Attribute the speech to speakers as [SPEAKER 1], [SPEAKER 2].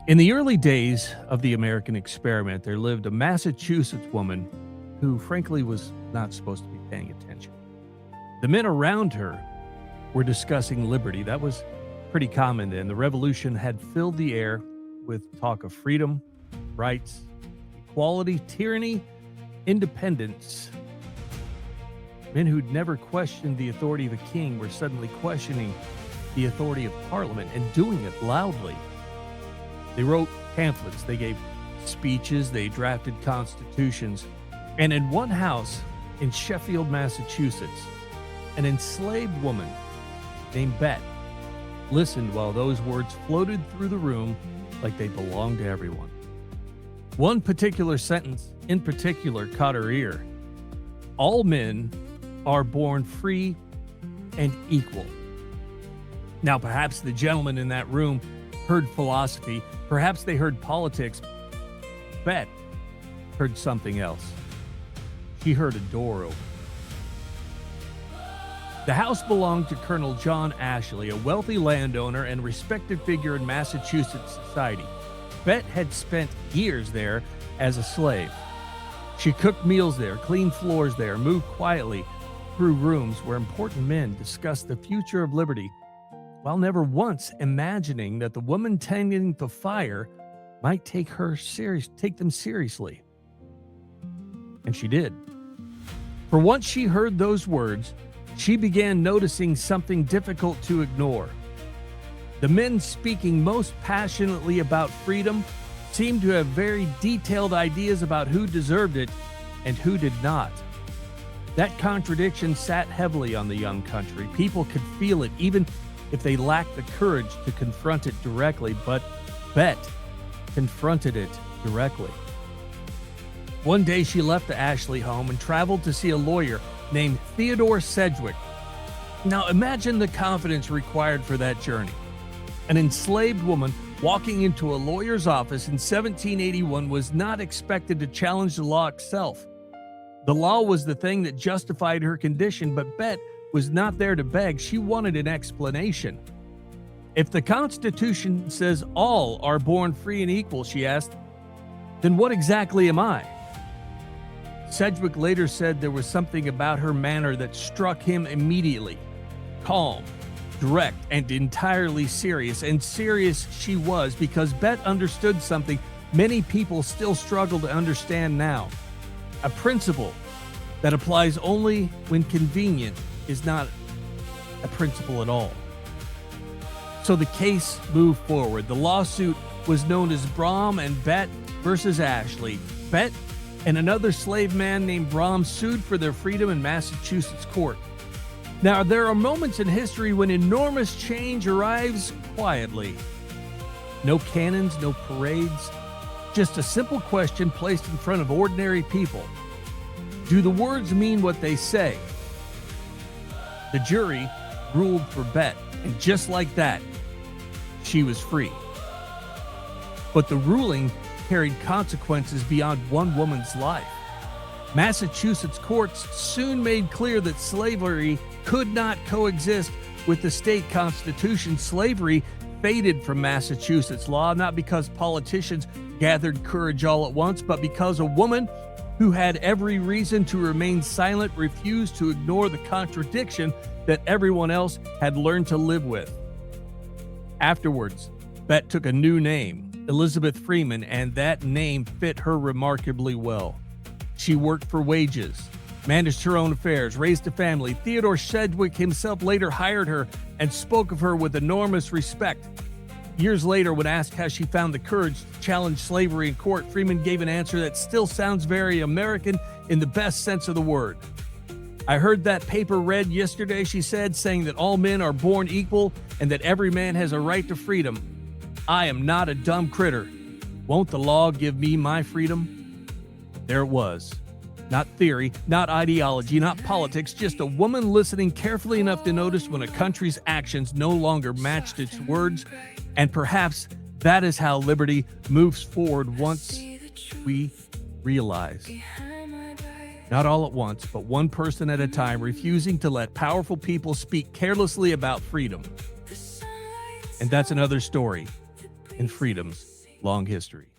[SPEAKER 1] In the early days of the American experiment, there lived a Massachusetts woman who, frankly, was not supposed to be paying attention. The men around her were discussing liberty. That was pretty common then. The revolution had filled the air with talk of freedom, rights, equality, tyranny, independence. Men who'd never questioned the authority of a king were suddenly questioning the authority of Parliament and doing it loudly. They wrote pamphlets, they gave speeches, they drafted constitutions. And in one house in Sheffield, Massachusetts, an enslaved woman named Bet listened while those words floated through the room like they belonged to everyone. One particular sentence in particular caught her ear. All men are born free and equal. Now, perhaps the gentlemen in that room heard philosophy, perhaps they heard politics. Bet heard something else. She heard a door open. The house belonged to Colonel John Ashley, a wealthy landowner and respected figure in Massachusetts society. Bet had spent years there as a slave. She cooked meals there, cleaned floors there, moved quietly through rooms where important men discussed the future of liberty, while never once imagining that the woman tending the fire might take them seriously. And she did. For once she heard those words, she began noticing something difficult to ignore. The men speaking most passionately about freedom seemed to have very detailed ideas about who deserved it and who did not. That contradiction sat heavily on the young country. People could feel it, even if they lacked the courage to confront it directly, but Bet confronted it directly. One day she left the Ashley home and traveled to see a lawyer named Theodore Sedgwick. Now imagine the confidence required for that journey. An enslaved woman walking into a lawyer's office in 1781 was not expected to challenge the law itself. The law was the thing that justified her condition, but Bet was not there to beg. She wanted an explanation. If the Constitution says all are born free and equal, she asked, then what exactly am I? Sedgwick later said there was something about her manner that struck him immediately. Calm, direct, and entirely serious. And serious she was, because Bet understood something many people still struggle to understand now. A principle that applies only when convenient is not a principle at all. So the case moved forward. The lawsuit was known as Brom and Bet versus Ashley. Bet and another slave man named Brom sued for their freedom in Massachusetts court. Now, there are moments in history when enormous change arrives quietly. No cannons, no parades, just a simple question placed in front of ordinary people. Do the words mean what they say? The jury ruled for Bet, and just like that, she was free. But the ruling carried consequences beyond one woman's life. Massachusetts courts soon made clear that slavery could not coexist with the state constitution. Slavery faded from Massachusetts law, not because politicians gathered courage all at once, but because a woman who had every reason to remain silent refused to ignore the contradiction that everyone else had learned to live with. Afterwards, Bet took a new name, Elizabeth Freeman, and that name fit her remarkably well. She worked for wages, managed her own affairs, raised a family. Theodore Sedgwick himself later hired her and spoke of her with enormous respect. Years later, when asked how she found the courage to challenge slavery in court, Freeman gave an answer that still sounds very American in the best sense of the word. I heard that paper read yesterday, she said, saying that all men are born equal and that every man has a right to freedom. I am not a dumb critter. Won't the law give me my freedom? There it was. Not theory, not ideology, not politics, just a woman listening carefully enough to notice when a country's actions no longer matched its words. And perhaps that is how liberty moves forward once we realize. Not all at once, but one person at a time, refusing to let powerful people speak carelessly about freedom. And that's another story in Freedom's long history.